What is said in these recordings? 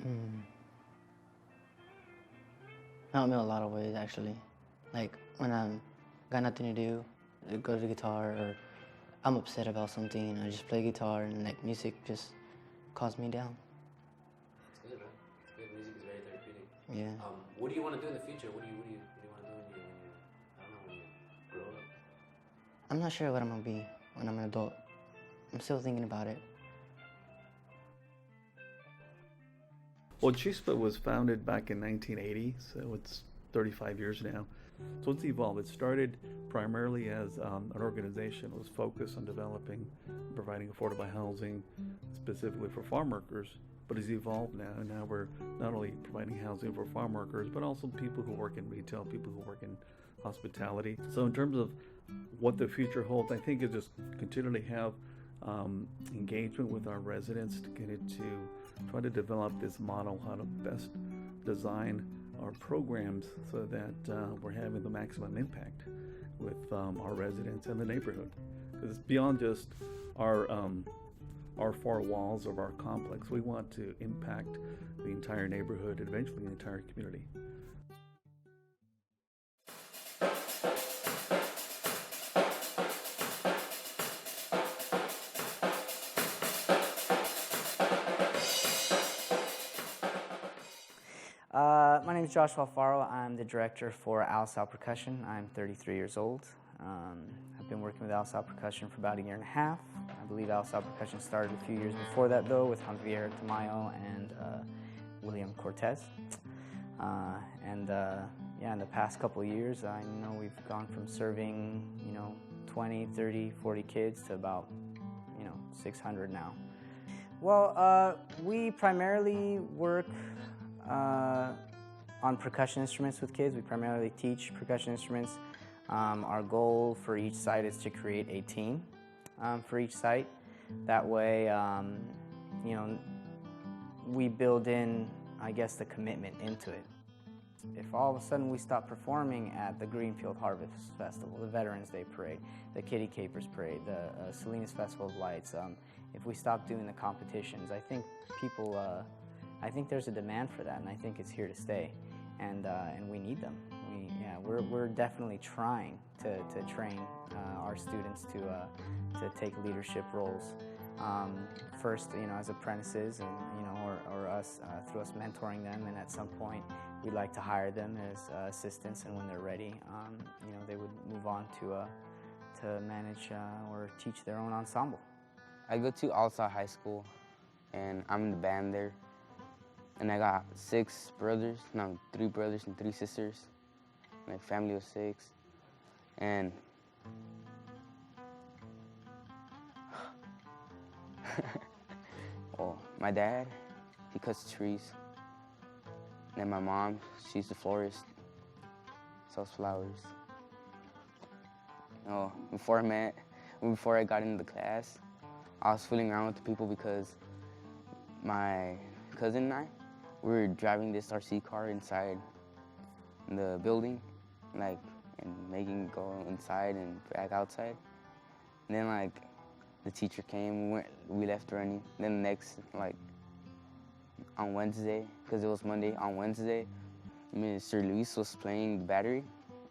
Mm. Helped me in a lot of ways, actually. Like when I'm got nothing to do, I go to the guitar, or I'm upset about something, I just play guitar, and like music just calms me down. It's good, man. It's good. Music is very therapeutic. Yeah. What do you want to do in the future? What do you want to do I don't know, when you grow up? I'm not sure what I'm gonna be when I'm an adult. I'm still thinking about it. Well, CHISPA was founded back in 1980, so it's 35 years now. So it's evolved. It started primarily as an organization that was focused on developing, providing affordable housing specifically for farm workers, but it's evolved now. And now we're not only providing housing for farm workers, but also people who work in retail, people who work in hospitality. So in terms of what the future holds, I think is just continually have engagement with our residents to get it to try to develop this model how to best design our programs so that we're having the maximum impact with our residents and the neighborhood. Because it's beyond just our four walls of our complex. We want to impact the entire neighborhood and eventually the entire community. My name is Joshua Alfaro. I'm the director for Al-Sal Percussion. I'm 33 years old. I've been working with Al-Sal Percussion for about a year and a half. I believe Al-Sal Percussion started a few years before that, though, with Javier Tamayo and William Cortez. Yeah, in the past couple of years, I know we've gone from serving, 20, 30, 40 kids to about, 600 now. Well, we primarily work on percussion instruments with kids. We primarily teach percussion instruments. Our goal for each site is to create a team for each site. That way, we build in, I guess, the commitment into it. If all of a sudden we stop performing at the Greenfield Harvest Festival, the Veterans Day Parade, the Kitty Capers Parade, the Salinas Festival of Lights, if we stop doing the competitions, I think I think there's a demand for that, and I think it's here to stay, and we need them. We're definitely trying to train our students to take leadership roles. First, as apprentices, and or us through us mentoring them, and at some point, we'd like to hire them as assistants, and when they're ready, they would move on to manage or teach their own ensemble. I go to Al-Sal High School, and I'm in the band there. And I got 3 brothers and 3 sisters, like family of 6. And well, my dad, he cuts trees. And then my mom, she's the florist, sells flowers. Before I got into the class, I was fooling around with the people because my cousin and I, we were driving this RC car inside the building, and making it go inside and back outside. And then the teacher came, we left running. Then the next, on Wednesday, because it was Monday, on Wednesday, Mr. Luis was playing the battery,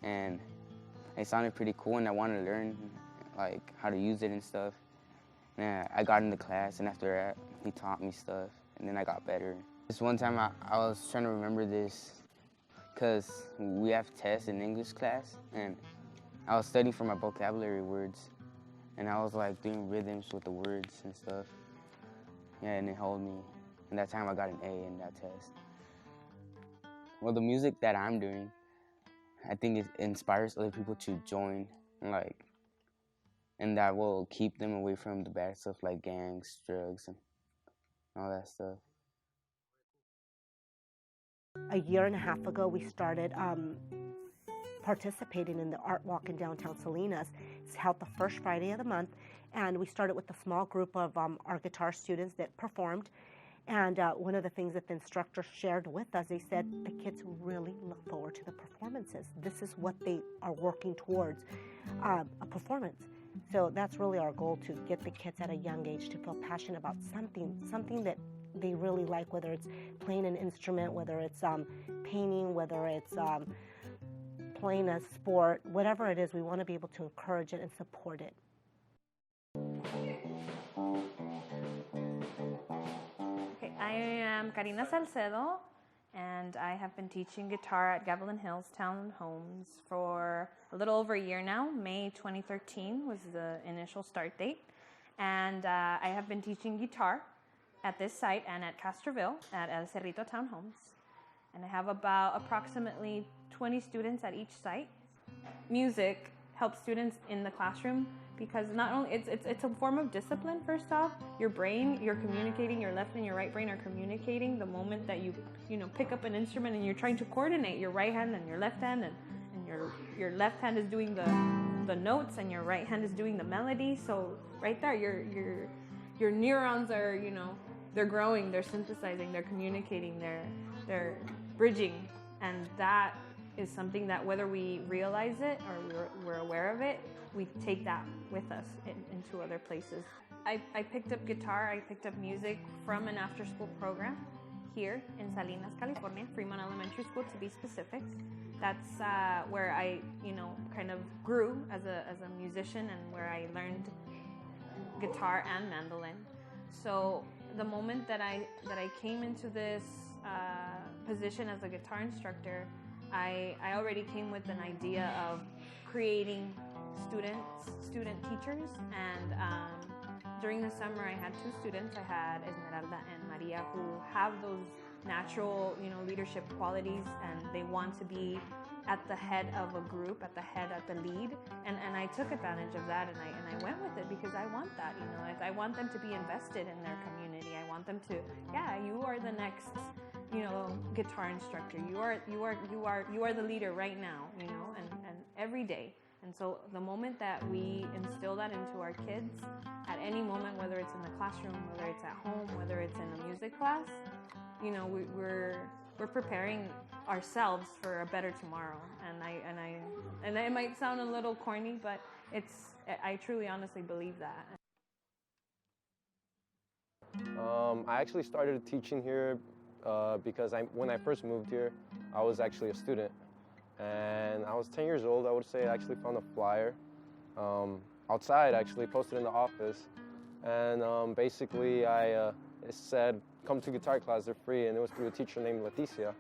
and it sounded pretty cool, and I wanted to learn how to use it and stuff. And I got into class, and after that, he taught me stuff, and then I got better. This one time I was trying to remember this because we have tests in English class, and I was studying for my vocabulary words, and I was doing rhythms with the words and stuff. Yeah, and it helped me. And that time I got an A in that test. Well, the music that I'm doing, I think it inspires other people to join, and that will keep them away from the bad stuff like gangs, drugs, and all that stuff. A year and a half ago, we started participating in the Art Walk in downtown Salinas. It's held the first Friday of the month, and we started with a small group of our guitar students that performed. And one of the things that the instructor shared with us, they said the kids really look forward to the performances. This is what they are working towards, a performance. So that's really our goal, to get the kids at a young age to feel passionate about something that they really like, whether it's playing an instrument, whether it's painting, whether it's playing a sport, whatever it is, we want to be able to encourage it and support it. Okay, I am Karina Salcedo, and I have been teaching guitar at Gavilan Hills Townhomes for a little over a year now. May 2013 was the initial start date. And I have been teaching guitar at this site and at Castroville at El Cerrito Townhomes. And I have about approximately 20 students at each site. Music helps students in the classroom because not only it's a form of discipline. First off, your brain, you're communicating, your left and your right brain are communicating the moment that you pick up an instrument and you're trying to coordinate your right hand and your left hand, and your left hand is doing the notes and your right hand is doing the melody. So right there, your neurons are, they're growing, they're synthesizing, they're communicating, they're bridging, and that is something that whether we realize it or we're aware of it, we take that with us into other places. I picked up guitar, I picked up music from an after-school program here in Salinas, California, Fremont Elementary School to be specific. That's where I, kind of grew as a musician and where I learned guitar and mandolin. So the moment that I came into this position as a guitar instructor, I already came with an idea of creating student teachers, and during the summer I had two students. I had Esmeralda and Maria, who have those natural leadership qualities, and they want to be at the head of a group, at the lead, and I took advantage of that, and I went with it because I want that. I want them to be invested in their community. I want them to, you are the next guitar instructor. You are the leader right now, and every day. And so the moment that we instill that into our kids at any moment, whether it's in the classroom, whether it's at home, whether it's in a music class, we're preparing ourselves for a better tomorrow. And it might sound a little corny, but I truly honestly believe that. I actually started teaching here because when I first moved here, I was actually a student. And I was 10 years old. I would say I actually found a flyer outside, actually, posted in the office. And basically, it said, come to guitar class, they're free. And it was through a teacher named Leticia.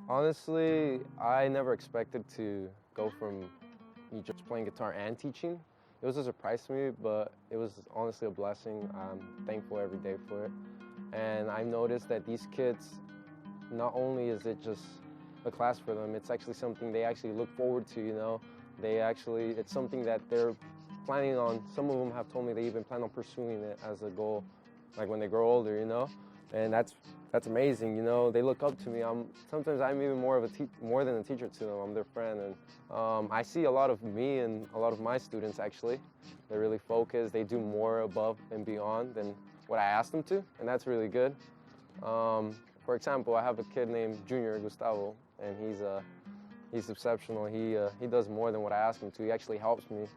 Honestly, I never expected to go from just playing guitar and teaching. It was a surprise to me, but it was honestly a blessing. I'm thankful every day for it. And I noticed that these kids, not only is it just a class for them, it's actually something they actually look forward to, it's something that they're planning on. Some of them have told me they even plan on pursuing it as a goal, like when they grow older, and that's amazing. They look up to me. Sometimes I'm even more than a teacher to them. I'm their friend, and I see a lot of me and a lot of my students actually. They're really focused. They do more above and beyond than what I asked them to, and that's really good. For example, I have a kid named Junior Gustavo, and he's exceptional. He does more than what I ask him to. He actually helps me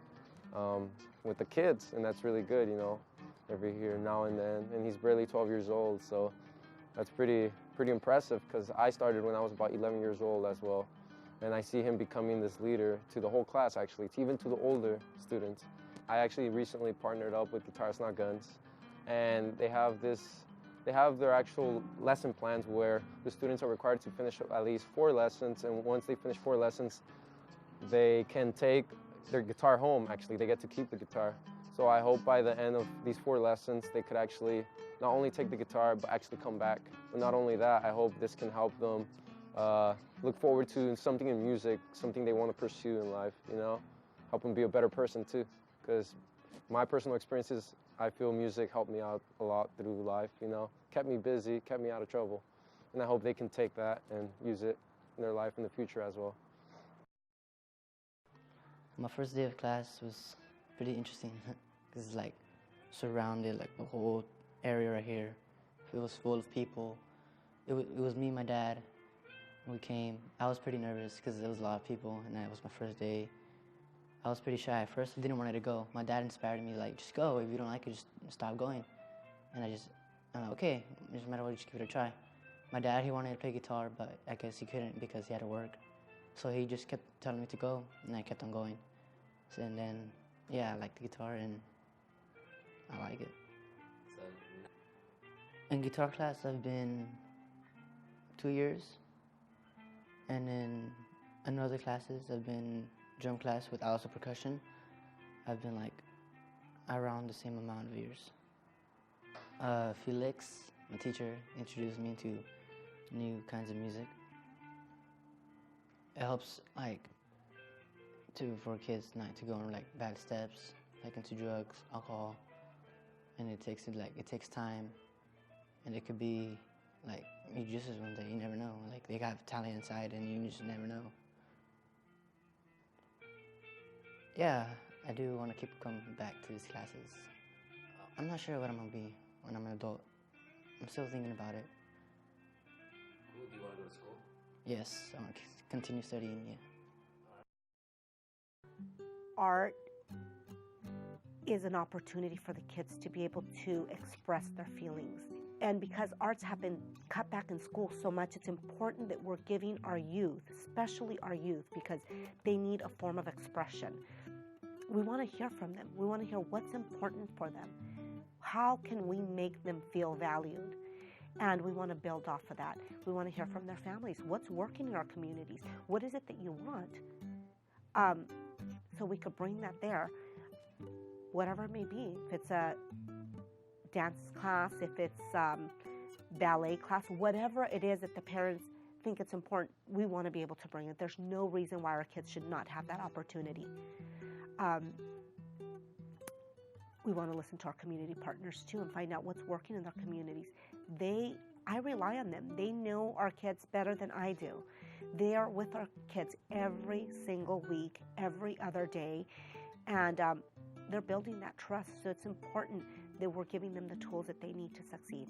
with the kids, and that's really good, every here now and then. And he's barely 12 years old, so that's pretty impressive because I started when I was about 11 years old as well. And I see him becoming this leader to the whole class, actually, even to the older students. I actually recently partnered up with Guitars Not Guns, and they have their actual lesson plans where the students are required to finish at least 4 lessons, and once they finish 4 lessons, they can take their guitar home, actually. They get to keep the guitar. So I hope by the end of these 4 lessons, they could actually not only take the guitar, but actually come back. But not only that, I hope this can help them look forward to something in music, something they want to pursue in life, help them be a better person too. Because my personal experiences, I feel music helped me out a lot through life, kept me busy, kept me out of trouble. And I hope they can take that and use it in their life in the future as well. My first day of class was pretty interesting because it's like surrounded, like the whole area right here. It was full of people. It was me and my dad. We came. I was pretty nervous because there was a lot of people, and it was my first day. I was pretty shy at first. I didn't want to go. My dad inspired me, like, just go. If you don't like it, just stop going. And I'm like, okay, it doesn't matter what, just give it a try. My dad, he wanted to play guitar, but I guess he couldn't because he had to work. So he just kept telling me to go, and I kept on going. So, and then, yeah, I like the guitar, and I like it. So, In guitar class, I've been 2 years. And in other classes, I've been drum class with also percussion. I've been like around the same amount of years. Felix, my teacher, introduced me to new kinds of music. It helps like for kids not to go on like bad steps, like into drugs, alcohol, and it takes time, and it could be like musicians one day, you never know. Like they got talent inside, and you just never know. Yeah, I do want to keep coming back to these classes. I'm not sure what I'm gonna be when I'm an adult. I'm still thinking about it. cool. Do you want to go to school? Yes, I want to continue studying. Yeah. Art is an opportunity for the kids to be able to express their feelings. And because arts have been cut back in school so much, it's important that we're giving our youth, especially our youth, because they need a form of expression. We want to hear from them. We want to hear what's important for them. How can we make them feel valued? And we want to build off of that. We want to hear from their families. What's working in our communities? What is it that you want? So we could bring that there, whatever it may be. If it's a dance class, if it's ballet class, whatever it is that the parents think it's important, we want to be able to bring it. There's no reason why our kids should not have that opportunity. We want to listen to our community partners too and find out what's working in their communities. I rely on them. They know our kids better than I do. They are with our kids every single week, every other day, and they're building that trust. So it's important that we're giving them the tools that they need to succeed.